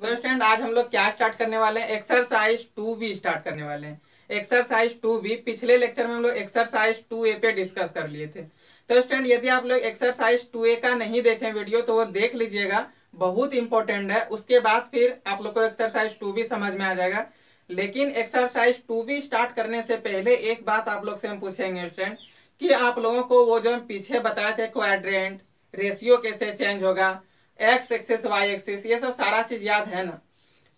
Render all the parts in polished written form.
तो स्टूडेंट आज हम लोग क्या स्टार्ट करने वाले हैं, एक्सरसाइज 2B स्टार्ट करने वाले हैं। एक्सरसाइज 2B पिछले लेक्चर में हम लोग एक्सरसाइज 2A पे डिस्कस कर लिए थे। तो स्टूडेंट यदि आप लोग एक्सरसाइज 2A का नहीं देखें वीडियो तो वो देख लीजिएगा, बहुत इंपॉर्टेंट है। उसके बाद फिर आप लोग को एक्सरसाइज 2B समझ में आ जाएगा। लेकिन एक्सरसाइज 2B स्टार्ट करने से पहले एक बात आप लोग से हम पूछेंगे स्टूडेंट कि आप लोगों को वो जो हम पीछे बताए थे क्वाड्रेंट, रेशियो कैसे चेंज होगा, एक्स एक्सिस वाई एक्सिस, ये सब सारा चीज याद है ना?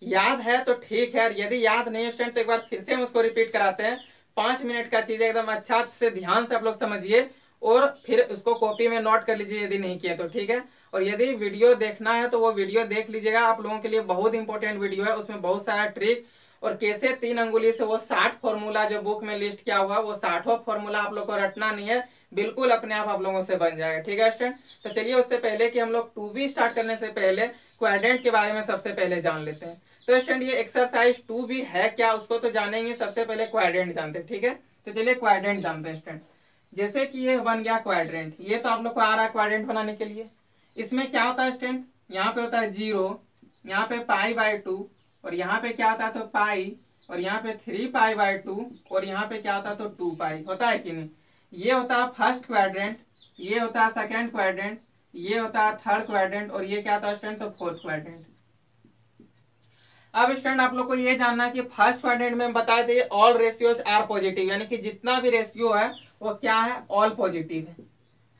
याद है तो ठीक है, यदि याद नहीं स्टूडेंट तो एक बार फिर से हम उसको रिपीट कराते हैं। 5 मिनट का चीज एकदम अच्छा से ध्यान से आप लोग समझिए और फिर उसको कॉपी में नोट कर लीजिए यदि नहीं किए तो, ठीक है। और यदि वीडियो देखना है तो वो वीडियो देख लीजिएगा, आप लोगों के लिए बहुत इंपॉर्टेंट वीडियो है। उसमें बहुत सारा ट्रिक और कैसे 3 अंगुली से वो 60 फॉर्मूला जो बुक में लिस्ट किया हुआ वो 60 फॉर्मूला आप लोग को रटना नहीं है, बिल्कुल अपने आप लोगों से बन जाएगा, ठीक है स्टूडेंट। तो चलिए उससे पहले कि हम लोग 2B स्टार्ट करने से पहले क्वाड्रेंट के बारे में सबसे पहले जान लेते हैं। तो स्टूडेंट ये एक्सरसाइज 2B है क्या उसको तो जानेंगे, सबसे पहले क्वाड्रेंट जानते हैं, ठीक है। तो चलिए क्वाड्रेंट जानते हैं स्टूडेंट। जैसे कि ये बन गया क्वाड्रेंट, ये तो आप लोग को आ रहा है क्वाड्रेंट बनाने के लिए। इसमें क्या होता है स्टूडेंट, यहाँ पे होता है 0, यहाँ पे π/2 और यहाँ पे क्या होता है तो पाई, और यहाँ पे 3π/2 और यहाँ पे क्या होता है तो 2π होता है कि नहीं। ये होता है फर्स्ट क्वाड्रेंट, ये होता है सेकंड क्वाड्रेंट, ये होता है थर्ड क्वाड्रेंट और ये क्या होता है स्टूडेंट तो फोर्थ क्वाड्रेंट। अब स्टूडेंट आप लोग को ये जानना है कि फर्स्ट क्वाड्रेंट में बताए थे ऑल रेशियोज आर पॉजिटिव, यानी कि जितना भी रेशियो है वो क्या है, ऑल पॉजिटिव है,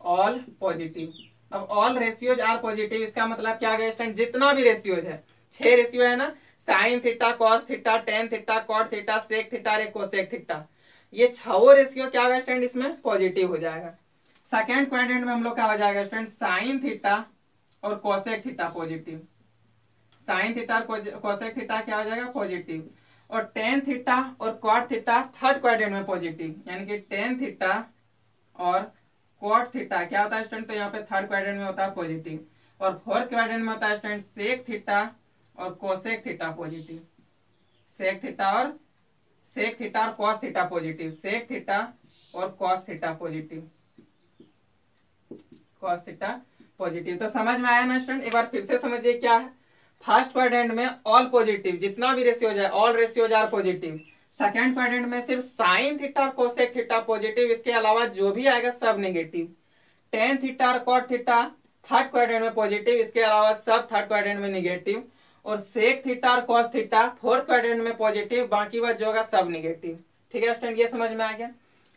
ऑल पॉजिटिव। अब ऑल रेशियोज आर पॉजिटिव इसका मतलब क्या गया स्टूडेंट, जितना भी रेशियोज है, 6 रेशियो है ना, sine theta, cos theta, tan theta, cot theta, sec theta, cosec theta, ये 6 रेशियो क्या होगा स्टूडेंट इसमें पॉजिटिव हो जाएगा। सेकेंड क्वाड्रेंट में हम लोग क्या हो जाएगा स्टूडेंट, साइन थीटा और cosec theta positive, sign theta और कोसेक थीटा क्या हो जाएगा पॉजिटिव, और टेन थीटा और कॉट थीटा थर्ड क्वाड्रेंट में पॉजिटिव, यानी कि टेन थीटा और कॉट थीटा क्या होता है स्टूडेंट तो यहाँ पे थर्ड क्वाड्रेंट में होता है पॉजिटिव, और फोर्थ क्वाड्रेंट में होता है स्टूडेंट सेक थीटा और cosec theta positive, sec theta और cos theta positive, sec theta और cos theta positive, cos theta positive. तो समझ में आया ना स्टूडेंट, एक बार फिर से समझिए क्या है। फर्स्ट क्वाड्रेंट में ऑल पॉजिटिव, जितना भी रेशियो जाए all ratios are positive. Second quadrant में सिर्फ साइन थीटा और कोसेक थीटा पॉजिटिव, इसके अलावा जो भी आएगा सब नेगेटिव। टेन थीटा और कॉट थीटा थर्ड क्वाड्रेंट में पॉजिटिव, इसके अलावा सब थर्ड क्वाड्रेंट में नेगेटिव, और सेक थीटा और कॉस थीटा फोर्थ क्वाड्रेंट में पॉजिटिव, बाकी बात जो होगा सब नेगेटिव, ठीक है स्टूडेंट, ये समझ में आ गया।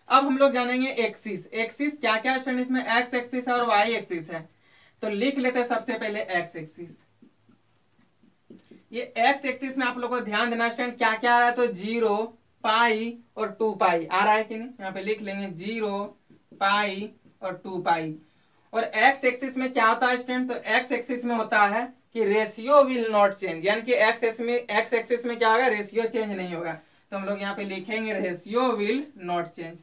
अब हम लोग जानेंगे एक्सिस। एक्सिस क्या क्या स्टूडेंट, इसमें एक्स एक्सिस और वाई एक्सिस है, तो लिख लेते हैं सबसे पहले एक्स एक्सिस। ये एक्स एक्सिस में आप लोग को ध्यान देना स्टूडेंट क्या क्या आ रहा है तो 0, पाई और 2π आ रहा है कि नहीं, यहाँ पे लिख लेंगे 0, पाई और 2π। और एक्स एक्सिस में क्या होता है स्टूडेंट, तो एक्स एक्सिस में होता है कि रेशियो विल नॉट चेंज, यानी कि एक्स एक्सिस में क्या होगा, रेशियो चेंज नहीं होगा। तो हम लोग यहाँ पे लिखेंगे ratio will not change,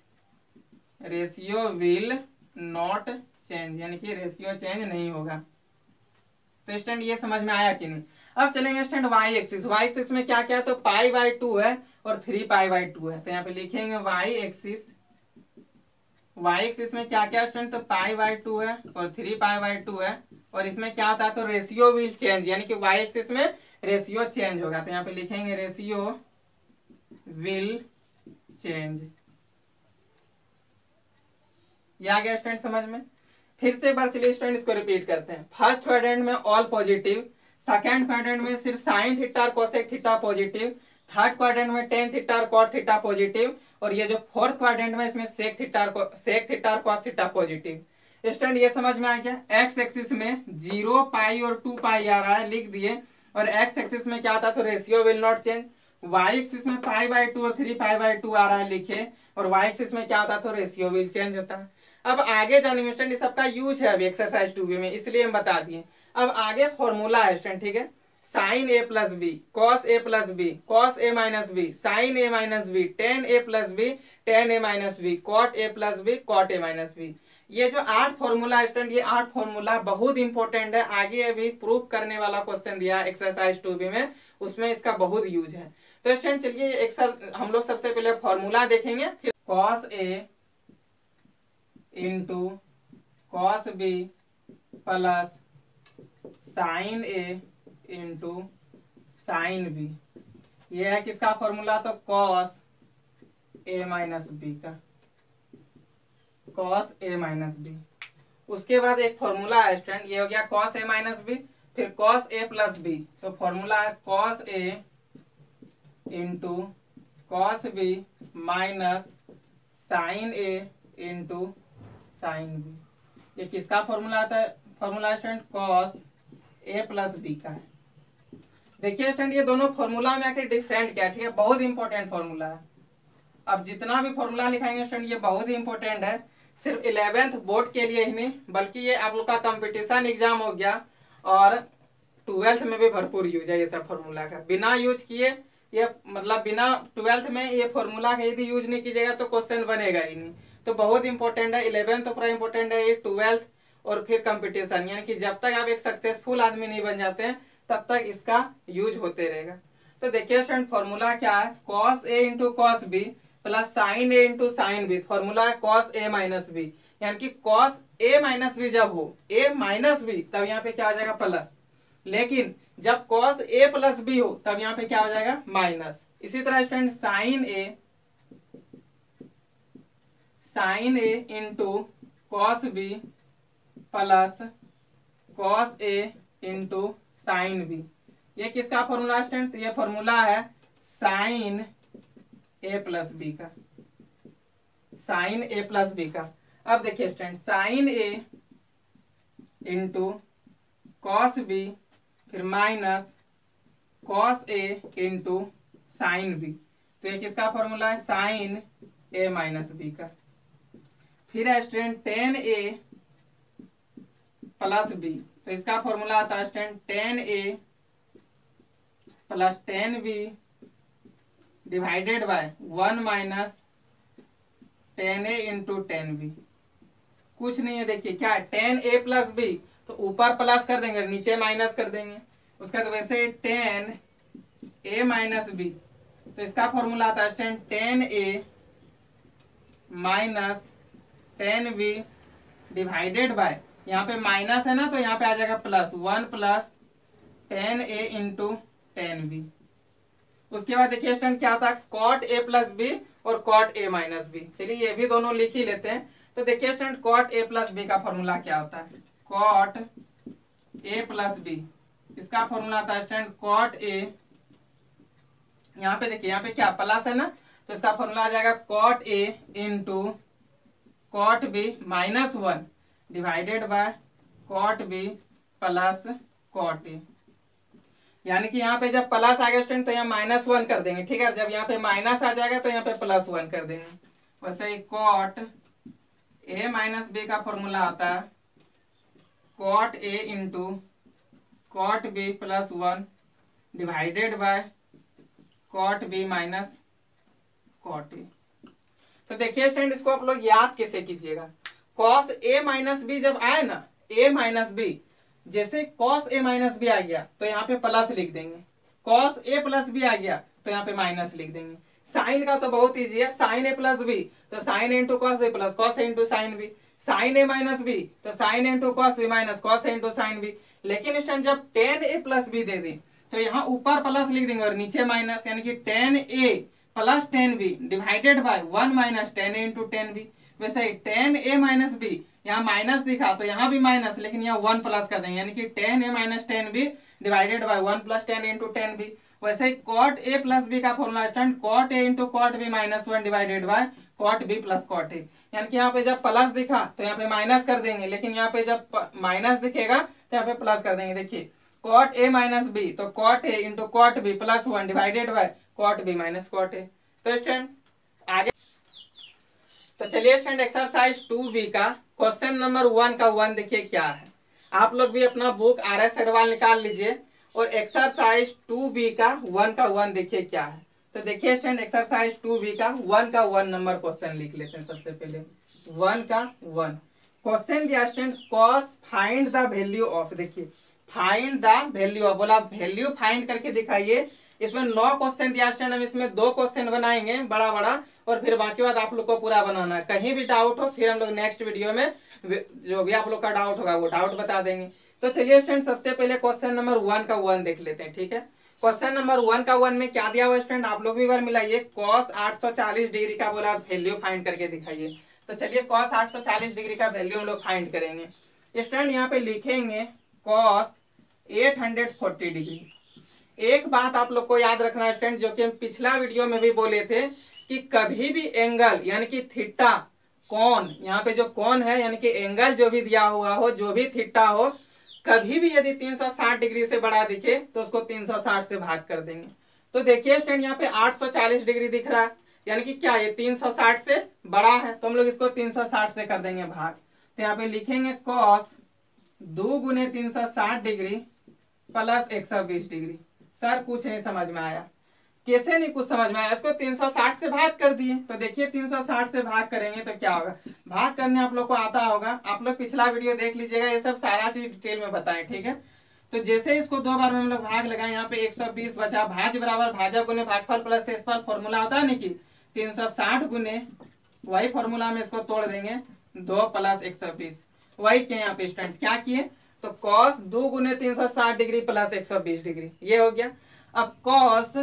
ratio will not change, यानी कि रेशियो चेंज नहीं होगा। तो स्टूडेंट ये समझ में आया कि नहीं। अब चलेंगे student Y axis. Y axis में क्या क्या है तो π/2 है और 3π/2 है, तो यहाँ पे लिखेंगे वाई एक्सिस। वाई एक्सिस में क्या क्या स्टूडेंट तो π/2 है और 3π/2 है, और इसमें क्या होता है तो रेशियो विल चेंज, यानी कि वाई एक्सिस में रेशियो चेंज होगा, तो यहाँ पे लिखेंगे रेशियो विल चेंज। ये आ गया स्टूडेंट समझ में। फिर से एक बार चलिए स्टूडेंट इसको रिपीट करते हैं। फर्स्ट क्वाड्रेंट में ऑल पॉजिटिव, सेकंड क्वाड्रेंट में सिर्फ साइन थीटा और cosec theta positive, third quadrant में टेन थीटा और कॉट थीटा पॉजिटिव, और ये जो फोर्थ क्वाड्रेंट में इसमें सेक थीटा और कॉस थीटा पॉजिटिव। स्टूडेंट ये समझ में आ गया। एक्स एक्सिस में 0, पाई और 2π आ रहा है, लिख दिए, और एक्स एक्सिस में क्या आता है तो ratio will not change. Y axis में π/2 और 3π/2 आ रहा है, लिखे, और वाई एक्सिस में क्या आता है तो रेशियो विल चेंज होता है। अब आगे जानेंगे स्टूडेंट, इस सबका यूज है अभी एक्सरसाइज 2B में, इसलिए हम बता दिए। अब आगे फॉर्मूला है स्टूडेंट, ठीक है। Sine A plus B, cos A plus B, cos A minus B, sine A minus B, tan A plus B, tan A minus B, cot A plus B, cot A minus B. ये जो 8 formula है student, ये 8 formula बहुत important है। आगे अभी prove करने वाला क्वेश्चन दिया एक्सरसाइज 2B में, उसमें इसका बहुत यूज है। तो स्टूडेंट चलिए हम लोग सबसे पहले फॉर्मूला देखेंगे, फिर cos A into cos B plus sine A into sine B. ये है किसका फॉर्मूला, तो कॉस ए माइनस बी का, कॉस ए माइनस बी। उसके बाद एक फॉर्मूला है स्टूडेंट, ये हो गया कॉस ए माइनस बी, फिर कॉस ए प्लस बी। तो फॉर्मूला है cos A into cos B minus sine A into sine B. ये किसका फॉर्मूला आता है, formula student cos A plus B का है। देखिए स्टूडेंट ये दोनों फॉर्मूला में आकर डिफरेंट क्या है, ठीक है, बहुत इंपॉर्टेंट फॉर्मूला है। अब जितना भी फॉर्मूला लिखाएंगे स्टूडेंट ये बहुत ही इंपॉर्टेंट है, सिर्फ 11th बोर्ड के लिए ही नहीं बल्कि ये आप लोग का कंपटीशन एग्जाम हो गया और 12th में भी भरपूर यूज है ये सब फॉर्मूला का। बिना यूज किए ये मतलब बिना 12th में ये फॉर्मूला का यदि यूज नहीं कीजिएगा तो क्वेश्चन बनेगा ही नहीं। तो बहुत इंपॉर्टेंट है, 11th तो पूरा इंपॉर्टेंट है, ये 12th और फिर कंपटीशन, यानी कि जब तक आप एक सक्सेसफुल आदमी नहीं बन जाते हैं तब तक इसका यूज होते रहेगा। तो देखिए स्टूडेंट फॉर्मूला क्या है, cos A into cos B plus sine A into sine B. Formula है कॉस ए माइनस बी, यानी कि कॉस ए माइनस बी जब हो ए माइनस बी तब यहाँ पे क्या आ जाएगा प्लस, लेकिन जब कॉस ए प्लस बी हो तब यहाँ पे क्या हो जाएगा माइनस। इसी तरह student sine A into cos B plus cos A into sine B. ये किसका फॉर्मूला स्टूडेंट, ये फॉर्मूला है साइन ए प्लस बी का, साइन ए प्लस बी का। अब देखिए student sine A into cos B फिर minus cos A into sine B. तो ये किसका फॉर्मूला है, साइन ए माइनस बी का। फिर है student tan A plus B, तो इसका फॉर्मूला आता है student tan A plus tan B divided by 1 minus tan A into tan B. कुछ नहीं है, देखिए क्या टेन ए प्लस बी, तो ऊपर प्लस कर देंगे नीचे माइनस कर देंगे। उसका तो वैसे टेन ए माइनस बी, तो इसका फॉर्मूला आता है tan A minus tan B divided by, यहाँ पे माइनस है ना तो यहाँ पे आ जाएगा plus 1 plus ten A into tan B. उसके बाद देखिए स्टूडेंट क्या था, कॉट ए प्लस बी और कॉट ए माइनस बी। चलिए ये भी दोनों लिख ही लेते हैं। तो देखिए student cot A plus B का फॉर्मूला क्या होता है, कॉट ए प्लस बी, इसका फॉर्मूला आता है स्टूडेंट कॉट ए, यहाँ पे देखिए यहाँ पे क्या प्लस है ना, तो इसका फॉर्मूला आ जाएगा cot A into cot B minus 1 divided by cot B plus cot A. यानी कि यहाँ पे जब प्लस आ गया स्टूडेंट तो यहाँ -1 कर देंगे, ठीक है। जब यहाँ पे माइनस आ जाएगा तो यहाँ पे +1 कर देंगे। वैसे ही कॉट ए माइनस बी का फॉर्मूला आता है cot A into cot B plus 1 divided by cot B minus cot A. तो देखिए स्टूडेंट इसको आप लोग याद कैसे कीजिएगा, कॉस ए माइनस बी जब आए ना, ए माइनस बी, जैसे कॉस ए माइनस बी आ गया तो यहाँ पे प्लस लिख देंगे, कॉस ए प्लस बी आ गया तो यहाँ पे माइनस लिख देंगे। साइन का तो बहुत इजी है, साइन ए प्लस बी तो sine A into cos A plus cos A into sine B, sine A minus B तो sine A into cos B minus cos A into sine B. लेकिन इस time जब tan A plus B दे दी तो यहाँ ऊपर plus लिख देंगे और नीचे माइनस, यानी कि tan A plus tan B divided by 1 minus tan A into tan B. वैसे ही टेन ए माइनस बी, यहाँ माइनस दिखा तो यहाँ भी माइनस, लेकिन यहाँ 1 प्लस कर देंगे, यानी कि tan A minus tan B divided by 1 plus tan into tan B. वैसे ही कॉट ए प्लस बी का formula student cot A into cot B minus 1 divided by cot B plus cot A. यानी कि यहाँ पे जब plus दिखा तो यहाँ पे माइनस कर देंगे, लेकिन यहाँ पे जब माइनस दिखेगा तो यहाँ पे प्लस कर देंगे। देखिए कॉट ए माइनस बी तो cot A into cot B plus 1 divided by cot B minus cot A. तो स्टूडेंट आगे तो चलिए स्टूडेंट एक्सरसाइज 2B का क्वेश्चन नंबर 1 का 1 देखिए क्या है। आप लोग भी अपना बुक RS अग्रवाल निकाल लीजिए और एक्सरसाइज 2B का 1 का 1 देखिए क्या है। तो देखिए स्टूडेंट एक्सरसाइज 2B का 1 का 1 नंबर क्वेश्चन लिख लेते हैं। सबसे पहले 1 का 1 क्वेश्चन दिया student cos find the value of, देखिए फाइंड द वैल्यू ऑफ, बोला वैल्यू फाइंड करके दिखाइए। इसमें 9 क्वेश्चन दिया स्टूडेंट, हम इसमें 2 क्वेश्चन बनाएंगे बड़ा बड़ा और फिर बाकी बात आप लोग को पूरा बनाना है। कहीं भी डाउट हो फिर हम लोग नेक्स्ट वीडियो में जो भी आप लोग का डाउट होगा वो डाउट बता देंगे। तो चलिए स्टूडेंट सबसे पहले क्वेश्चन नंबर 1 का 1 देख लेते हैं, ठीक है। क्वेश्चन नंबर 1 का 1 में क्या दिया हुआ स्टूडेंट, आप लोग भी बार मिलाइए। कॉस 840 डिग्री का बोला वैल्यू फाइंड करके दिखाइए। तो चलिए कॉस 840 डिग्री का वैल्यू हम लोग फाइंड करेंगे। स्टूडेंट यहाँ पे लिखेंगे कॉस 840 डिग्री। एक बात आप लोग को याद रखना स्टूडेंट, जो कि हम पिछला वीडियो में भी बोले थे कि कभी भी एंगल यानी कि थीटा कौन, यहाँ पे जो कौन है यानी कि एंगल जो भी दिया हुआ हो, जो भी थीटा हो, कभी भी यदि 360 डिग्री से बड़ा दिखे तो उसको 360 से भाग कर देंगे। तो देखिए स्टूडेंट यहाँ पे 840 डिग्री दिख रहा है, यानी कि क्या ये 360 से बड़ा है, तो हम लोग इसको 360 से कर देंगे भाग। तो यहाँ पे लिखेंगे कॉस 2 गुने 360 डिग्री प्लस 120 डिग्री। सर कुछ नहीं समझ में आया, कैसे नहीं कुछ समझ में आया, इसको 360 से भाग कर दिए। तो देखिए 360 से भाग करेंगे तो क्या होगा, भाग करने आप लोग को आता होगा, आप लोग पिछला वीडियो देख लीजिएगा, ये सब सारा चीज डिटेल में बताएं, ठीक है। तो जैसे इसको 2 बार में हम लोग भाग लगाए, यहाँ पे 120 बचा, भाज बराबर भाजक गुने भागफल प्लस शेषफल फॉर्मूला होता है ना कि 360 गुने, वही फॉर्मूला में इसको तोड़ देंगे 2 प्लस 120, वही किए यहाँ पे स्टूडेंट, क्या किए, तो कॉस 2 गुने 360 डिग्री प्लस 120 डिग्री, ये हो गया। अब कॉस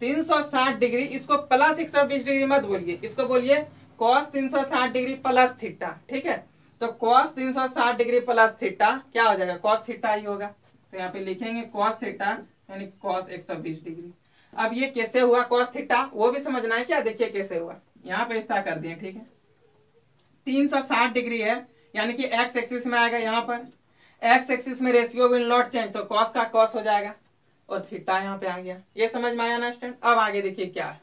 360 डिग्री, इसको प्लस 120 डिग्री मत बोलिए, इसको बोलिए कॉस 360 डिग्री प्लस थीटा, ठीक है। तो कॉस 360 डिग्री प्लस थीटा क्या हो जाएगा, कॉस थीटा ही होगा। तो यहाँ पे लिखेंगे कॉस थीटा यानी कॉस 120 डिग्री। अब ये कैसे हुआ कॉस थीटा, वो भी समझना है क्या, देखिए कैसे हुआ, यहाँ पे ऐसा कर दिए, ठीक है। 360 डिग्री है यानी कि एक्स एक्सिस में आएगा, यहाँ पर एक्स एक्सिस में रेशियो विल नॉट चेंज, तो कॉस का कॉस हो जाएगा और थीटा यहाँ पे आ गया। ये समझ में आया ना स्टूडेंट। अब आगे देखिए क्या है,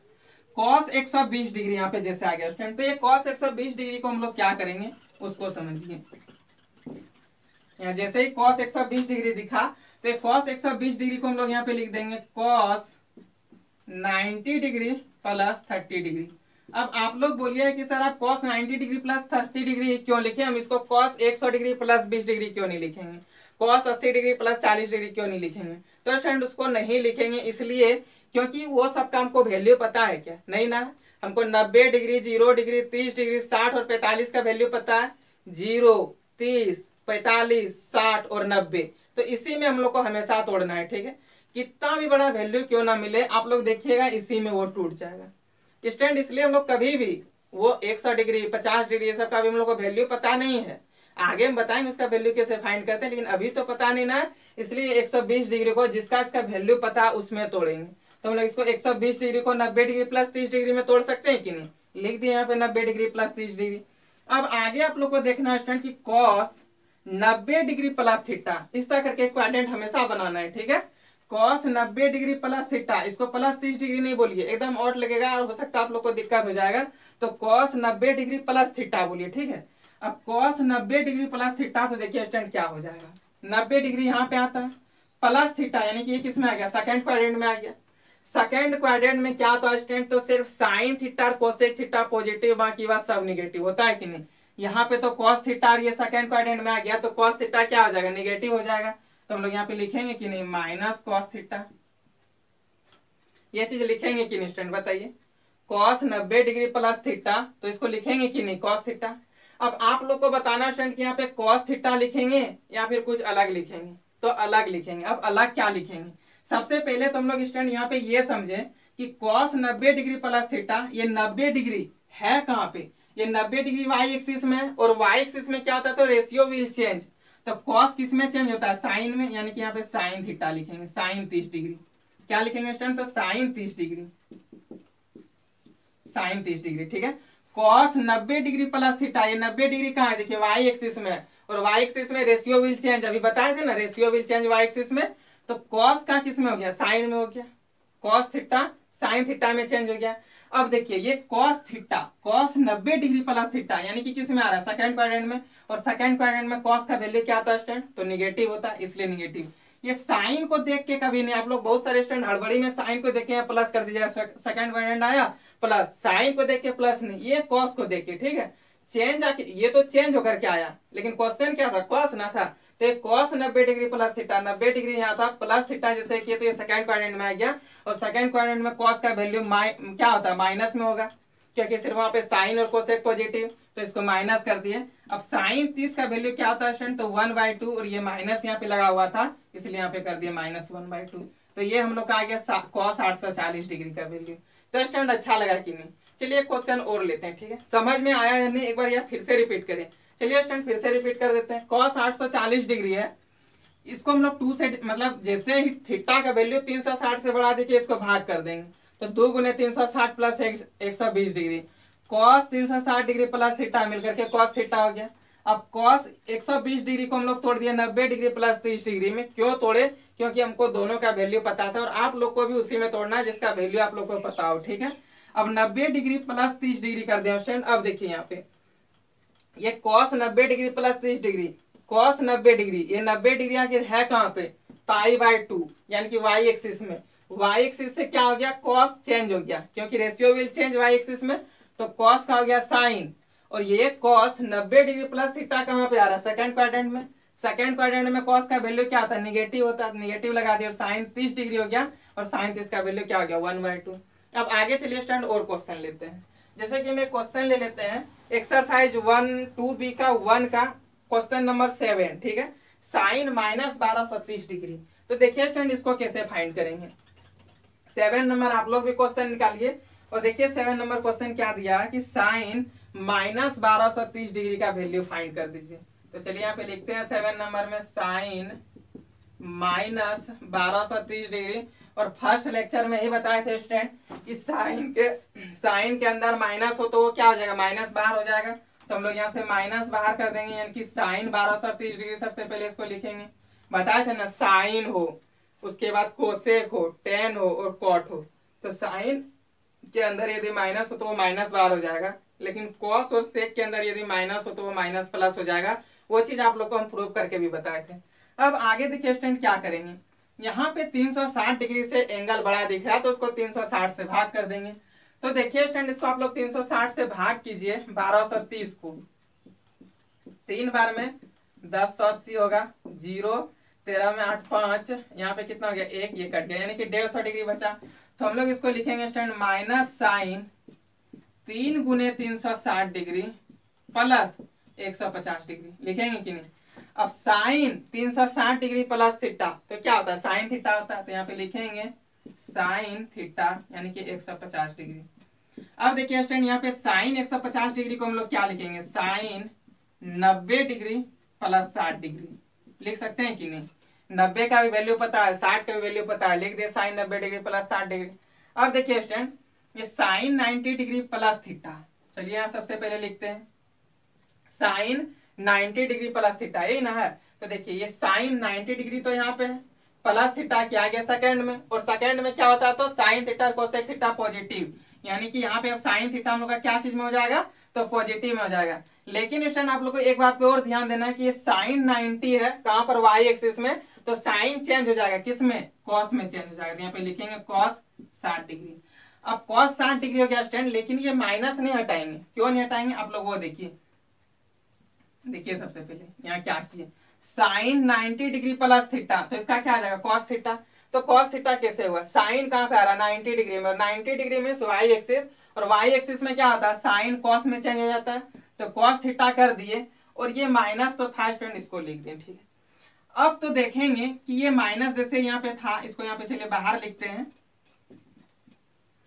कॉस 120 डिग्री यहाँ पे जैसे आ गया स्टूडेंट, तो ये कॉस 120 डिग्री को हम लोग क्या करेंगे उसको समझिए। यहाँ जैसे ही कॉस 120 डिग्री दिखा तो कॉस 120 डिग्री को हम लोग यहाँ पे लिख देंगे कॉस 90 डिग्री प्लस 30 डिग्री। अब आप लोग बोलिए कि सर आप cos 90 डिग्री प्लस 30 डिग्री क्यों लिखे, हम इसको cos 100 डिग्री प्लस 20 डिग्री क्यों नहीं लिखेंगे, cos 80 डिग्री प्लस 40 डिग्री क्यों नहीं लिखेंगे। तो स्टूडेंट उसको नहीं लिखेंगे इसलिए क्योंकि वो सबका हमको वैल्यू पता है क्या, नहीं ना। हमको 90 डिग्री, 0 डिग्री, 30 डिग्री, 60 और 45 का वैल्यू पता है, 0, 30, 45, 60 और 90। तो इसी में हम लोग को हमेशा तोड़ना है, ठीक है। कितना भी बड़ा वैल्यू क्यों ना मिले, आप लोग देखिएगा इसी में वो टूट जाएगा स्टूडेंट। इसलिए हम लोग कभी भी वो 100 डिग्री, 50 डिग्री, ये सब का भी हम लोग को वैल्यू पता नहीं है, आगे हम बताएंगे उसका वैल्यू कैसे फाइंड करते हैं, लेकिन अभी तो पता नहीं ना, इसलिए 120 डिग्री को जिसका इसका वैल्यू पता उसमें तोड़ेंगे। तो हम लोग इसको 120 डिग्री को 90 डिग्री प्लस 30 डिग्री में तोड़ सकते हैं कि नहीं, लिख दिए यहाँ पे 90 डिग्री प्लस 30 डिग्री। अब आगे आप लोग को देखना है स्टूडेंट की कॉस 90 डिग्री प्लस थीटा, इस तरह करके क्वाड्रेंट हमेशा बनाना है, ठीक है। कॉस 90 डिग्री प्लस थीटा, इसको प्लस 30 डिग्री नहीं बोलिए, एकदम ऑड लगेगा और हो सकता है आप लोग को दिक्कत हो जाएगा। तो कॉस 90 डिग्री प्लस थीटा बोलिए, ठीक है। अब कॉस 90 डिग्री प्लस थीटा, तो देखिए स्टूडेंट क्या हो जाएगा, 90 डिग्री यहाँ पे आता है प्लस थीटा, यानी कि ये किस में आ गया, सेकंड क्वाड्रेंट में आ गया। सेकंड क्वाड्रेंट में क्या होता है स्टूडेंट, तो सिर्फ साइन थीटा और कोसेक थीटा पॉजिटिव, बाकी बात सब निगेटिव होता है कि नहीं। यहाँ पे तो कॉस थीटा और ये सेकंड क्वाड्रेंट में आ गया, तो कॉस थीटा क्या हो जाएगा, निगेटिव हो जाएगा। तो हम लोग यहाँ पे लिखेंगे कि नहीं माइनस कॉस थीटा, ये चीज लिखेंगे कि नहीं स्टूडेंट बताइए। कॉस 90 डिग्री प्लस थीटा, तो इसको लिखेंगे कि नहीं कॉस थीटा। अब आप लोग को बताना स्टूडेंट कि यहाँ पे कॉस थीटा लिखेंगे या फिर कुछ अलग लिखेंगे, तो अलग लिखेंगे। अब अलग क्या लिखेंगे, सबसे पहले तो हम लोग स्टूडेंट यहाँ पे ये समझे कि कॉस 90 डिग्री प्लस थीटा, ये 90 डिग्री है कहाँ पे, ये 90 डिग्री वाई एक्सिस में, और वाई एक्सिस में क्या होता है, तो रेशियो विल चेंज। तो कॉस किस में चेंज होता है, साइन में, यानी कि यहाँ पे साइन थीटा लिखेंगे, साइन 30 डिग्री। क्या लिखेंगे स्टूडेंट, तो साइन 30 डिग्री, साइन 30 डिग्री, ठीक है। कॉस 90 डिग्री प्लस थीटा, ये 90 डिग्री कहाँ है, देखिए वाई एक्सिस में, और वाई एक्सिस में रेशियो विल चेंज, अभी बताए थे ना ratio will change Y axis में। तो कॉस का किस में हो गया, साइन में हो गया, कॉस थीटा साइन थीटा में चेंज हो गया। अब देखिए ये cos theta, cos 90 degree plus theta, यानी कि किस में आ रहा है, सेकंड क्वाड्रेंट में, और सेकंड क्वाड्रेंट में कॉस का वैल्यू क्या आता है स्टूडेंट, तो निगेटिव होता है, इसलिए निगेटिव। ये साइन को देख के कभी नहीं, आप लोग बहुत सारे स्टूडेंट हड़बड़ी में साइन को देख के प्लस कर दीजिएगा, सेकंड क्वाड्रेंट आया प्लस, साइन को देख के प्लस नहीं, ये कॉस को देख के, ठीक है। चेंज आके ये तो चेंज होकर के आया, लेकिन क्वेश्चन क्या था, कॉस ना था। तो cos 90 degree plus theta, 90 degree यहाँ था प्लस थीटा जैसे किए, तो ये सेकंड क्वाड्रेंट में आ गया, और सेकंड क्वाड्रेंट में कॉस का वैल्यू क्या होता है, माइनस में होगा, क्योंकि सिर्फ वहां पे साइन और कोसेक पॉजिटिव, तो इसको माइनस कर दिए। अब साइन 30 का वैल्यू क्या होता है स्टूडेंट, तो 1/2, और ये माइनस यहाँ पे लगा हुआ था, इसलिए यहाँ पे कर दिया -1/2। तो ये हम लोग का आ गया cos 840 डिग्री का वैल्यू। तो स्टूडेंट अच्छा लगा कि नहीं? चलिए क्वेश्चन और लेते हैं, ठीक है? समझ में आया या नहीं एक बार यह फिर से रिपीट करें। चलिए स्टूडेंट फिर से रिपीट कर देते हैं। cos 840 डिग्री है, इसको हम लोग 2 से मतलब जैसे ही थीटा का वैल्यू 360 से बढ़ा देके इसको भाग कर देंगे, तो 2 गुने 360 plus 120 degree, cos 360 degree plus theta मिलकर के cos थीटा हो गया। अब cos 120 डिग्री को हम लोग तोड़ दिया 90 डिग्री प्लस 30 डिग्री में। क्यों तोड़े? क्योंकि हमको दोनों का वैल्यू पता था और आप लोग को भी उसी में तोड़ना है जिसका वैल्यू आप लोग को पता हो, ठीक है? अब 90 डिग्री प्लस 30 डिग्री कर दिया स्टूडेंट। अब देखिए यहाँ पे ये cos 90 degree plus 30 degree, cos 90 degree, ये 90 डिग्री आखिर है कहाँ पे? π/2 यानी कि y एक्सिस में। y एक्सिस से क्या हो गया? cos चेंज हो गया क्योंकि ratio will change y axis में, तो cos का हो गया sin। और ये cos 90 डिग्री प्लस थीटा कहाँ पे आ रहा है? सेकंड क्वाड्रेंट में। सेकंड क्वाड्रेंट में cos का वैल्यू क्या आता है? निगेटिव होता है, निगेटिव लगा दिया और sin 30 डिग्री हो गया और sin 30 का वैल्यू क्या हो गया? 1/2। अब आगे चलिए स्टूडेंट और क्वेश्चन लेते हैं। जैसे कि मैं क्वेश्चन ले लेते हैं एक्सरसाइज 1/2b का 1 का क्वेश्चन नंबर 7, ठीक है? Sine -1230 degree. तो देखिए स्टूडेंट इसको कैसे फाइंड करेंगे। 7 नंबर आप लोग भी क्वेश्चन निकालिए और देखिए 7 नंबर क्वेश्चन क्या दिया कि साइन -1230 डिग्री का वैल्यू फाइंड कर दीजिए। तो चलिए यहाँ पे लिखते हैं 7 नंबर में साइन -1230 डिग्री। और फर्स्ट लेक्चर में ही बताए थे स्टूडेंट कि साइन के अंदर माइनस हो तो वो क्या हो जाएगा? माइनस बाहर हो जाएगा। तो हम लोग यहाँ से माइनस बाहर कर देंगे यानी कि साइन 1230 डिग्री। सबसे पहले इसको लिखेंगे, बताए थे ना, साइन हो, उसके बाद कोसेक हो, टेन हो और कॉट हो। तो साइन के अंदर यदि माइनस हो तो वो माइनस बाहर हो जाएगा, लेकिन कॉस और सेक के अंदर यदि माइनस हो तो वो माइनस प्लस हो जाएगा। वो चीज आप लोग को हम प्रूव करके भी बताए थे। अब आगे देखिए स्टूडेंट क्या करेंगे, यहाँ पे 360 डिग्री से एंगल बड़ा दिख रहा है तो उसको 360 से भाग कर देंगे। तो देखिए स्टूडेंट इसको आप लोग 360 से भाग कीजिए 1230 को, 3 बार में 1080 होगा, 0 13 में 8 5, यहाँ पे कितना हो गया? 1, ये कट गया यानी कि 150 डिग्री बचा। तो हम लोग इसको लिखेंगे स्टूडेंट माइनस साइन 3 गुने 360 डिग्री प्लस 150 डिग्री, लिखेंगे कि नहीं? अब साइन 360 डिग्री प्लस थीटा तो क्या होता है? साइन थीटा होता है। तो यहाँ पे लिखेंगे साइन थीटा यानी कि 150 डिग्री। अब देखिए स्टूडेंट यहाँ पे साइन 150 डिग्री को हम लोग क्या लिखेंगे? साइन 90 डिग्री प्लस 60 डिग्री लिख सकते हैं कि नहीं? 90 का भी वैल्यू पता है, 60 का भी वैल्यू पता है, लिख दे साइन 90 डिग्री प्लस 60 डिग्री। अब देखिए स्टूडेंट ये साइन 90 डिग्री प्लस थीटा, चलिए यहाँ सबसे पहले लिखते हैं साइन 90 डिग्री प्लस थीटा, यही ना है? तो देखिए ये साइन 90 डिग्री तो यहाँ पे है, प्लस थीटा क्या आ गया सेकंड में, और सेकंड में क्या होता है? तो sine theta cosec theta positive, यानी कि यहाँ पे अब साइन थीटा हम लोग का क्या चीज में हो जाएगा? तो पॉजिटिव में हो जाएगा। लेकिन स्टूडेंट आप लोग को एक बात पे और ध्यान देना है कि ये साइन 90 है कहां पर? वाई एक्सिस में। तो साइन चेंज हो जाएगा किस में? कॉस में चेंज हो जाएगा। तो यहाँ पे लिखेंगे कॉस 60 डिग्री। अब कॉस 60 डिग्री हो गया स्टूडेंट, लेकिन ये माइनस नहीं हटाएंगे। क्यों नहीं हटाएंगे आप लोग वो देखिए। देखिए सबसे पहले यहाँ क्या किए, साइन 90 डिग्री प्लस थीटा, तो इसका क्या आ जाएगा? Cos theta. तो कॉस थीटा कैसे हुआ? साइन कहाँ पे आ रहा है? 90 डिग्री में, 90 डिग्री में वाई एक्सिस, और वाई एक्सिस में क्या होता है? साइन कॉस में चेंज हो जाता है। तो कॉस थीटा कर दिए, और ये माइनस तो था स्टूडेंट, इसको लिख दें, ठीक है? अब तो देखेंगे कि ये माइनस जैसे यहाँ पे था, इसको यहाँ पे चलिए बाहर लिखते हैं।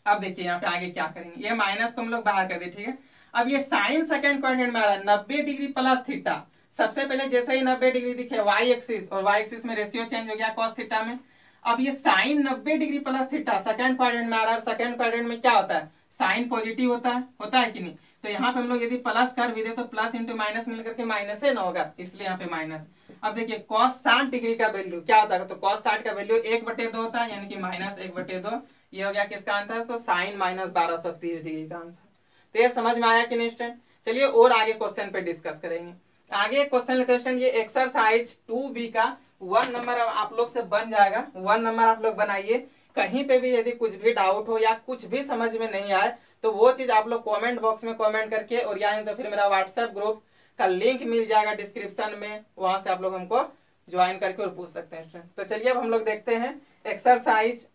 अब देखिए यहाँ पे आगे क्या करेंगे, ये माइनस को हम लोग बाहर कर दे, ठीक है? अब ये साइन सेकंड क्वाड्रेंट में आ रहा है 90 डिग्री प्लस थीटा। सबसे पहले जैसे ही 90 डिग्री दिखे वाई एक्सिस, और वाई एक्सिस में रेशियो चेंज हो गया कॉस थीटा में। अब ये sine 90 degree plus theta second quadrant में आ रहा है, सेकंड क्वाड्रेंट में क्या होता है? साइन पॉजिटिव होता है कि नहीं? तो यहाँ पे हम लोग यदि प्लस कर भी दे तो प्लस इंटू माइनस मिलकर के माइनस है ना होगा, इसलिए यहाँ पे माइनस। अब देखिए cos 60 डिग्री का वैल्यू क्या होता है? तो cos 60 का वैल्यू 1/2 होता है, यानी कि माइनस 1/2। ये हो गया किसका आंसर? तो साइन -1230 डिग्री का आंसर। तो ये समझ में आया कि नहीं स्टूडेंट? चलिए और आगे क्वेश्चन पे डिस्कस करेंगे। आगे क्वेश्चन लेते हैं स्टूडेंट, ये एक्सरसाइज 2b का 1 नंबर आप लोग से बन जाएगा। 1 नंबर आप लोग बनाइए। कहीं पे भी यदि कुछ भी डाउट हो या कुछ भी समझ में नहीं आए तो वो चीज आप लोग कमेंट बॉक्स में कमेंट करके, और या तो फिर मेरा व्हाट्सएप ग्रुप का लिंक मिल जाएगा डिस्क्रिप्शन में, वहां से आप लोग हमको ज्वाइन करके और पूछ सकते हैं स्टूडेंट। तो चलिए अब हम लोग देखते हैं एक्सरसाइज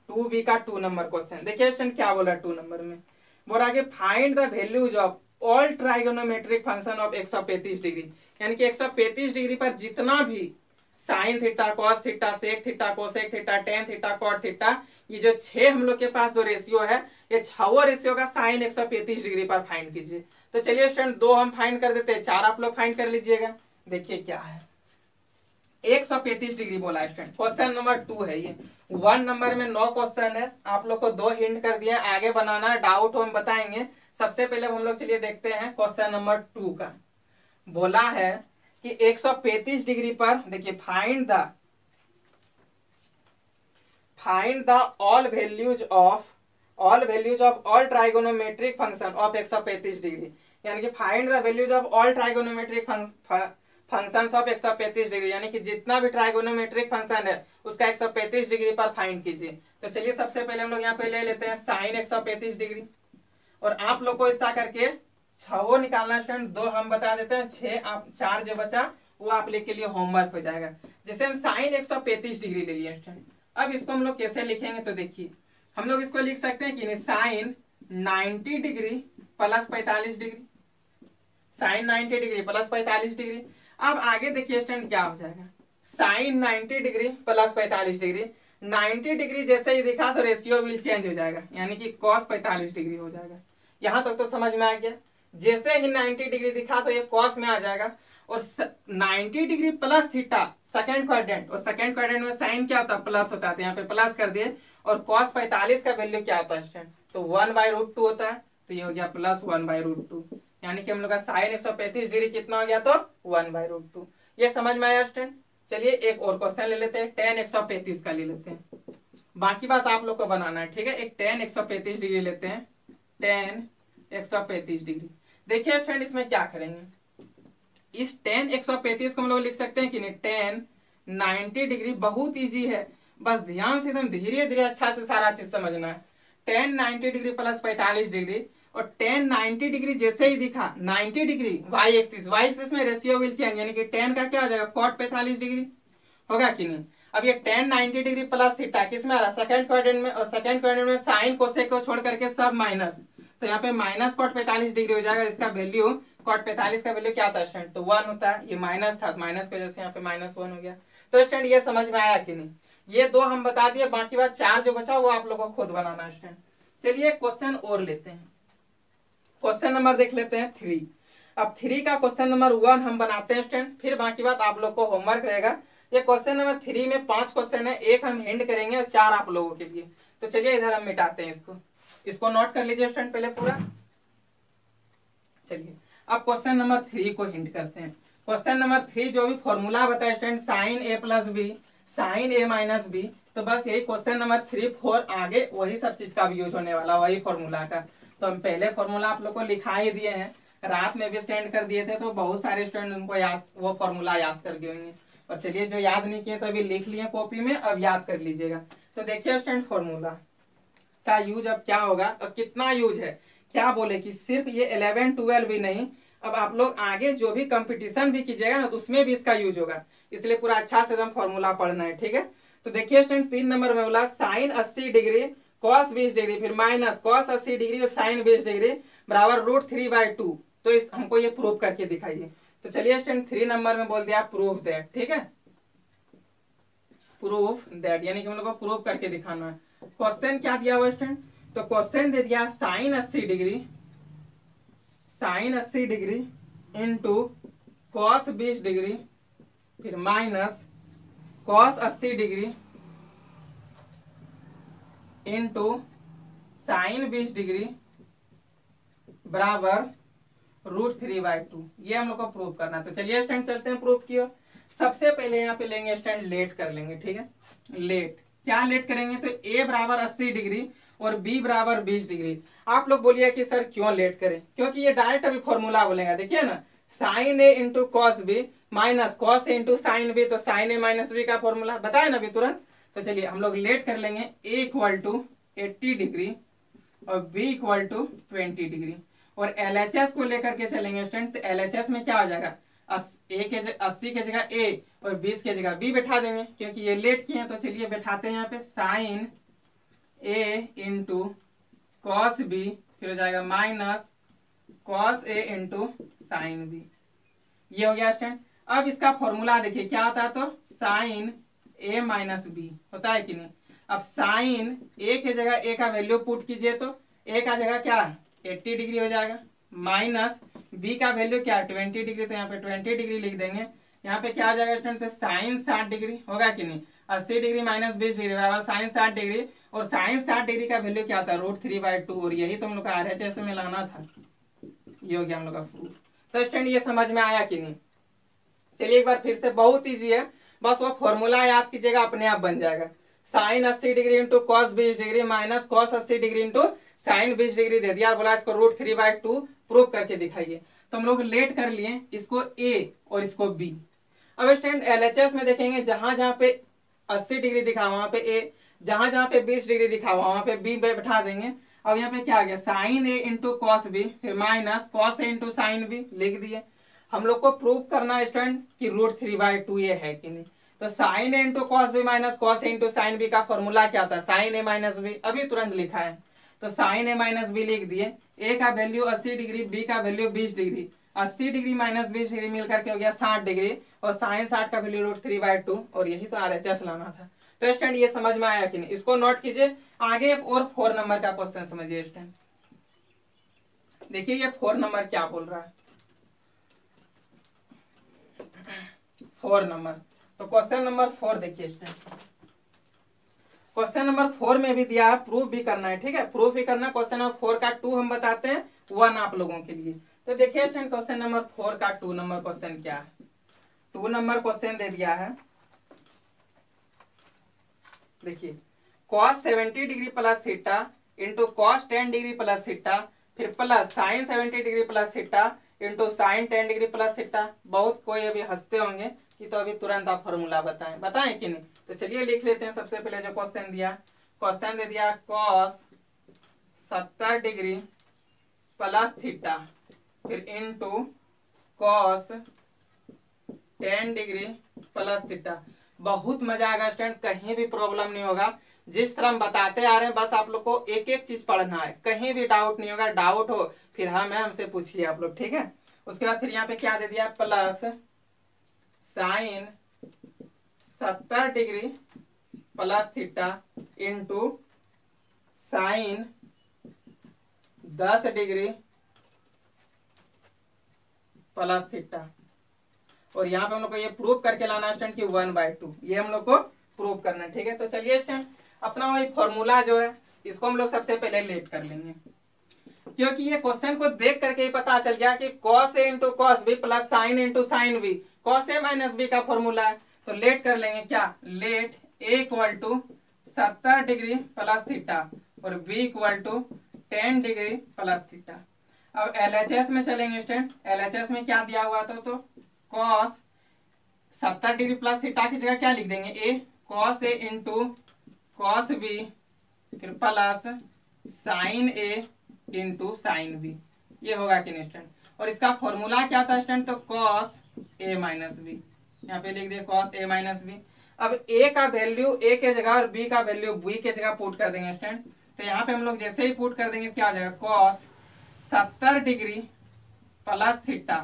2b का 2 नंबर क्वेश्चन। देखिए स्टूडेंट क्या बोला 2 नंबर में, बोल रहा है find the values of all trigonometric function of 135 degree, यानी कि 135 डिग्री पर जितना भी sine theta, cos theta, sec theta, cosec theta, tan theta, cot theta, ये जो 6 हम लोग के पास जो रेशियो है, ये 6वां रेशियो का साइन 135 डिग्री पर फाइंड कीजिए। तो चलिए स्टूडेंट 2 हम फाइंड कर देते हैं, 4 आप लोग फाइंड कर लीजिएगा। देखिए क्या है, 135 डिग्री बोला है स्टूडेंट। क्वेश्चन नंबर 2 है ये। 1 नंबर में 9 क्वेश्चन है, आप लोग को 2 हिंट कर दिया, आगे बनाना है, डाउट हो हम बताएंगे। सबसे पहले हम लोग चलिए देखते हैं क्वेश्चन नंबर 2 का। बोला है कि 135 डिग्री पर देखिए find the all values of all trigonometric function of 135 degree, यानी कि find the values of all trigonometric functions of 135 degree, यानी कि जितना भी ट्राइगोनोमेट्रिक फंक्शन है उसका 135 डिग्री पर फाइंड कीजिए। तो चलिए सबसे पहले हम लोग यहाँ पे ले लेते हैं साइन 135 डिग्री, और आप लोग को इसका करके 6 निकालना स्टूडेंट, 2 हम बता देते हैं, 4 जो बचा वो आप लोग के लिए होमवर्क हो जाएगा। जैसे हम साइन 135 डिग्री ले लिए स्टूडेंट, अब इसको हम लोग कैसे लिखेंगे, तो देखिए हम लोग इसको लिख सकते हैं कि नहीं, sine 90 degree plus 45 degree, sine 90 degree plus 45 degree. अब आगे देखिए स्टूडेंट क्या हो जाएगा, sine 90 degree plus 45 degree, 90 degree जैसे ही दिखा तो रेशियो विल चेंज हो जाएगा, यानी कि कॉस 45 डिग्री हो जाएगा। यहां तक तो समझ में आ गया। जैसे ही 90 डिग्री दिखा तो ये कॉस में आ जाएगा, और 90 degree plus theta second quadrant, और सेकंड क्वाड्रेंट में साइन क्या होता है, प्लस होता है, तो यहाँ पे प्लस कर दिए, और कॉस 45 का वैल्यू क्या होता है स्टूडेंट, तो 1/√2 होता है, तो ये हो गया प्लस 1/√2, यानी कि हम लोग का साइन 135 डिग्री कितना हो गया, तो 1/√2। ये समझ में आया स्टूडेंट। चलिए एक और क्वेश्चन ले लेते हैं, tan 135 का ले लेते हैं, बाकी बात आप लोग को बनाना है, ठीक है। एक tan 135 डिग्री लेते हैं, tan 135 डिग्री। देखिए स्टूडेंट इसमें क्या करेंगे, इस tan 135 को हम लोग लिख सकते हैं कि नहीं, tan 90 डिग्री, बहुत इजी है, बस ध्यान से एकदम धीरे धीरे अच्छा से सारा चीज समझना है। tan 90 डिग्री प्लस 45 डिग्री, और tan 90 डिग्री जैसे ही दिखा 90 डिग्री y एक्सिस में रेशियो विल चेंज, यानी कि tan का क्या हो जाएगा, cot 45 डिग्री होगा कि नहीं। अब ये tan 90 डिग्री प्लस थीटा किस में आ रहा है, सेकंड क्वाड्रेंट में, और सेकंड क्वाड्रेंट में साइन कोसेक को छोड़ करके सब माइनस, तो यहाँ पे माइनस cot 45 डिग्री हो जाएगा। इसका वैल्यू cot 45 का वैल्यू क्या था स्टूडेंट, तो 1 होता है, ये माइनस था, माइनस की वजह से यहाँ पे -1 हो गया। तो स्टूडेंट ये समझ में आया कि नहीं, ये 2 हम बता दिए, बाकी बात 4 जो बचा वो आप लोगों को खुद बनाना है स्टूडेंट। चलिए क्वेश्चन और लेते हैं, क्वेश्चन नंबर देख लेते हैं 3। अब 3 का क्वेश्चन नंबर 1 हम बनाते हैं स्टूडेंट, फिर बाकी बात आप लोग को होमवर्क रहेगा। ये क्वेश्चन नंबर 3 में 5 क्वेश्चन है, एक हम हिंट करेंगे और 4 आप लोगों के लिए। तो चलिए इधर हम मिटाते हैं इसको नोट कर लीजिए स्टूडेंट पहले पूरा। चलिए अब क्वेश्चन नंबर 3 को हिंट करते हैं। क्वेश्चन नंबर 3 जो भी फॉर्मूला बताया student, sine a plus B sine a minus B, तो बस यही क्वेश्चन नंबर 3 4 आगे वही सब चीज का भी यूज होने वाला, वही फॉर्मूला का। तो हम पहले फॉर्मूला आप लोग को लिखा ही दिए हैं, रात में भी सेंड कर दिए थे, तो बहुत सारे स्टूडेंट उनको याद, वो फॉर्मूला याद कर गए होंगे। और चलिए जो याद नहीं किए तो अभी लिख लिए कॉपी में, अब याद कर लीजिएगा। तो देखिए स्टूडेंट फॉर्मूला का यूज अब क्या होगा और कितना यूज है, क्या बोले कि सिर्फ ये 11 12 भी नहीं, अब आप लोग आगे जो भी कंपटीशन भी कीजिएगा ना तो उसमें भी इसका यूज होगा, इसलिए पूरा अच्छा से एकदम फॉर्मूला पढ़ना है, ठीक है। तो देखिए स्टूडेंट 3 नंबर में बोला साइन 80 डिग्री कॉस 20 डिग्री फिर माइनस कॉस 80 डिग्री और साइन 20 डिग्री बराबर √3/2। तो इस हमको ये प्रूव करके दिखाइए। तो चलिए स्टूडेंट 3 नंबर में बोल दिया प्रूफ दैट, ठीक है, प्रूफ दैट, यानी कि हम लोग को प्रूव करके दिखाना है। क्वेश्चन क्या दिया हुआ स्टूडेंट, तो क्वेश्चन दे दिया sine 80 degree into cos 20 degree फिर minus cos 80 degree into sine 20 degree बराबर √3/2। ये हम लोग को प्रूव करना है। तो चलिए स्टूडेंट चलते हैं प्रूफ की ओर। सबसे पहले यहाँ पे लेंगे स्टूडेंट लेट कर लेंगे, ठीक है। लेट क्या लेट करेंगे, तो a बराबर 80 डिग्री और b बराबर 20 डिग्री। आप लोग बोलिए कि सर क्यों लेट करें, क्योंकि ये डायरेक्ट अभी फॉर्मूला बोलेगा। देखिए ना, sine a into cos B minus cos A into sine B, तो साइन a माइनस बी का फॉर्मूला बताए ना अभी तुरंत। तो चलिए हम लोग लेट कर लेंगे, a = 80 डिग्री और b = 20 डिग्री, और LHS को लेकर के चलेंगे स्टूडेंट। तो LHS में क्या हो जाएगा, 80 के जगह a और 20 के जगह b बैठा देंगे, क्योंकि ये लेट किए हैं। तो चलिए बैठाते हैं यहाँ पे, sine a into cos B फिर हो जाएगा minus cos A into sine B. ये हो गया स्टूडेंट। अब इसका फॉर्मूला देखिए क्या होता है, तो साइन ए माइनस बी होता है कि नहीं। अब साइन ए की जगह ए का वैल्यू पुट कीजिए तो ए का जगह क्या 80 डिग्री हो जाएगा, माइनस बी का वैल्यू क्या 20 डिग्री, तो यहाँ पे 20 डिग्री लिख देंगे। यहाँ पे क्या हो जाएगा स्टूडेंट, तो साइन 60 डिग्री होगा कि नहीं, 80 डिग्री माइनस 20 डिग्री बराबर साइन 60 डिग्री। और साइन 60 डिग्री का वैल्यू क्या था √3/2, और यही तो हम लोग का RHS में लाना था। ये हो गया हम लोग का प्रूफ। तो स्टूडेंट ये समझ में आया कि नहीं। चलिए एक बार फिर से, बहुत ईजी है, बस वो फॉर्मूला याद कीजिएगा, अपने आप बन जाएगा। Sine 80 degree into cos 20 degree minus cos 80 degree into sine 20 degree दे दिया और बोला इसको √3/2 प्रूव करके दिखाइए। तो हम लोग लेट कर लिए इसको ए और इसको बी। अब स्टूडेंट LHS में देखेंगे जहां जहां पे 80 डिग्री दिखा वहां पे ए, जहां जहां पे 20 डिग्री दिखा वहां पे बी बैठा देंगे। अब यहाँ पे क्या आ गया sign A into cos B, फिर minus cos A into sine B लिख दिए। हम लोग को प्रूव करना है स्टूडेंट कि √3/2 ये है कि नहीं। तो sine A into cos B minus cos A into sine B का फॉर्मूला क्या था, साइन ए माइनस बी, अभी तुरंत लिखा है। तो साइन ए माइनस बी लिख दिए, ए का वैल्यू 80 डिग्री, बी का value 20 degree, 80 degree minus 20 degree मिलकर के हो गया 60 डिग्री, और साइन 60 का वैल्यू √3/2, और यही तो RHS लाना था। तो स्टूडेंट ये समझ में आया कि नहीं, इसको नोट कीजिए। आगे और 4 नंबर का क्वेश्चन समझिए स्टूडेंट। देखिए ये 4 नंबर क्या बोल रहा है, 4 नंबर। तो क्वेश्चन नंबर 4 देखिए स्टूडेंट, क्वेश्चन नंबर 4 में भी दिया है, प्रूफ भी करना है, ठीक है, प्रूफ भी करना है। क्वेश्चन नंबर 4 का 2 हम बताते हैं, 1 आप लोगों के लिए। तो देखिए स्टूडेंट क्वेश्चन नंबर 4 का 2 नंबर क्वेश्चन क्या है। 2 नंबर क्वेश्चन दे दिया है, देखिए cos 70 degree plus theta into cos 10 degree plus theta, फिर plus sine 70 degree plus theta into sine 10 degree plus theta. बहुत कोई अभी हंसते होंगे कि तो अभी तुरंत आप फॉर्मूला बताएं कि नहीं। तो चलिए लिख लेते हैं। सबसे पहले जो क्वेश्चन दिया, क्वेश्चन दे दिया cos 70 डिग्री प्लस थीटा, फिर into cos 10 degree plus theta. बहुत मजा आएगा स्टूडेंट, कहीं भी प्रॉब्लम नहीं होगा। जिस तरह हम बताते आ रहे हैं बस आप लोग को एक एक चीज पढ़ना है, कहीं भी डाउट नहीं होगा। डाउट हो फिर हाँ मैं हमसे पूछिए आप लोग, ठीक है। उसके बाद फिर यहाँ पे क्या दे दिया, plus sine 70 degree plus theta into sine 10 degree plus theta. और यहाँ पे हम लोग को ये प्रूव करके लाना स्टूडेंट कि 1/2, ये हम लोग को प्रूव करना है, ठीक है। तो चलिए स्टूडेंट अपना वही फॉर्मूला जो है इसको हम लोग सबसे पहले लेट कर लेंगे, क्योंकि ये क्वेश्चन को देख करके ही पता चल गया कि cos a into cos B plus sine into sine B, cos a minus B का फॉर्मूला है। तो लेट कर लेंगे क्या, let a equal 70 degree plus theta और b equal 10 degree plus theta. अब LHS में चलेंगे स्टूडेंट, LHS में क्या दिया हुआ था, तो cos 70 डिग्री प्लस थीटा की जगह क्या लिख देंगे, a cos a into cos B, फिर plus sine A into sine B. ये होगा कि नहीं स्टूडेंट। और इसका फॉर्मूला क्या था स्टूडेंट, तो कॉस ए माइनस बी, यहाँ पे लिख दिए कॉस ए माइनस बी। अब a का वैल्यू a के जगह और b का वैल्यू b के जगह पुट कर देंगे स्टूडेंट। तो यहाँ पे हम लोग जैसे ही पुट कर देंगे क्या आ जाएगा, कॉस 70 डिग्री प्लस थीटा,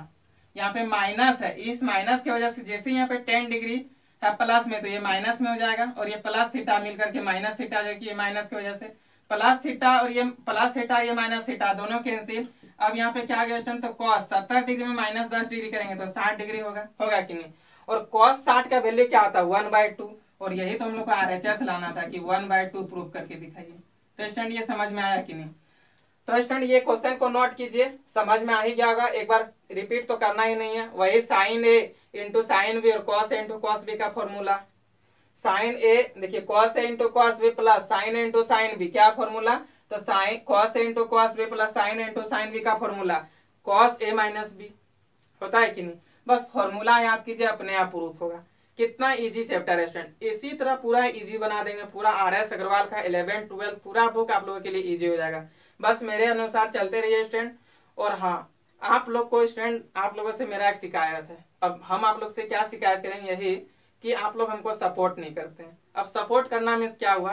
यहाँ पे माइनस है, इस माइनस की वजह से जैसे यहाँ पे 10 डिग्री है प्लस में तो ये माइनस में हो जाएगा, और ये प्लस थीटा मिलकर के माइनस थीटा आ जाएगी, ये माइनस की वजह से प्लस थीटा, और ये प्लस थीटा ये माइनस थीटा दोनों कैंसिल। अब यहाँ पे क्या आ गया स्टूडेंट, तो cos 70 डिग्री में माइनस 10 डिग्री करेंगे तो 60 डिग्री होगा कि नहीं। और cos 60 का वैल्यू क्या होता है 1/2, और यही तो हम लोग को RHS लाना था कि 1/2 प्रूव करके दिखाइए। तो स्टूडेंट ये समझ में आया कि नहीं। तो स्टूडेंट ये क्वेश्चन को नोट कीजिए, समझ में आ ही गया होगा, एक बार रिपीट तो करना ही नहीं है। वही sine A into sine B और cos A into cos B का फॉर्मूला। साइन ए देखिए cos A into cos B plus sine A into sine B, क्या फॉर्मूला, तो sine cos A into cos B plus sine A into sine B का formula cos A minus B होता है कि नहीं। बस formula याद कीजिए, अपने आप प्रूफ होगा। कितना इजी चैप्टर है स्टूडेंट, इसी तरह पूरा इजी बना देंगे। पूरा RS अग्रवाल का 11 12 पूरा बुक आप लोगों के लिए इजी हो जाएगा। बस मेरे अनुसार चलते रहिए स्टूडेंट। और हाँ आप लोग को स्टूडेंट, आप लोगों से मेरा एक शिकायत है। अब हम आप लोग से क्या शिकायत करेंगे, यही कि आप लोग हमको सपोर्ट नहीं करते हैं। अब सपोर्ट करना मीन्स क्या हुआ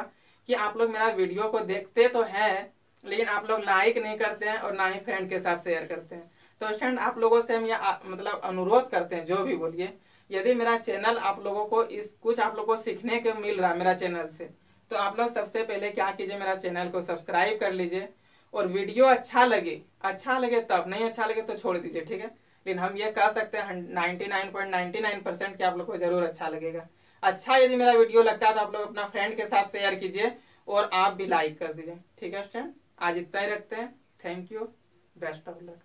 कि आप लोग मेरा वीडियो को देखते तो हैं, लेकिन आप लोग लाइक नहीं करते हैं और ना ही फ्रेंड के साथ शेयर करते हैं। तो स्टूडेंट आप लोगों से हम ये मतलब अनुरोध करते हैं, जो भी बोलिए, यदि मेरा चैनल आप लोगों को इस कुछ आप लोगों को सीखने को मिल रहा है मेरा चैनल से, तो आप लोग सबसे पहले क्या कीजिए, मेरा चैनल को सब्सक्राइब कर लीजिए। और वीडियो अच्छा लगे तब, नहीं अच्छा लगे तो छोड़ दीजिए, ठीक है। लेकिन हम ये कह सकते हैं 99.99% कि आप लोग को जरूर अच्छा लगेगा। अच्छा यदि मेरा वीडियो लगता है तो आप लोग अपना फ्रेंड के साथ शेयर कीजिए और आप भी लाइक कर दीजिए, ठीक है स्टूडेंट। आज इतना ही रखते हैं। Thank you, best of luck.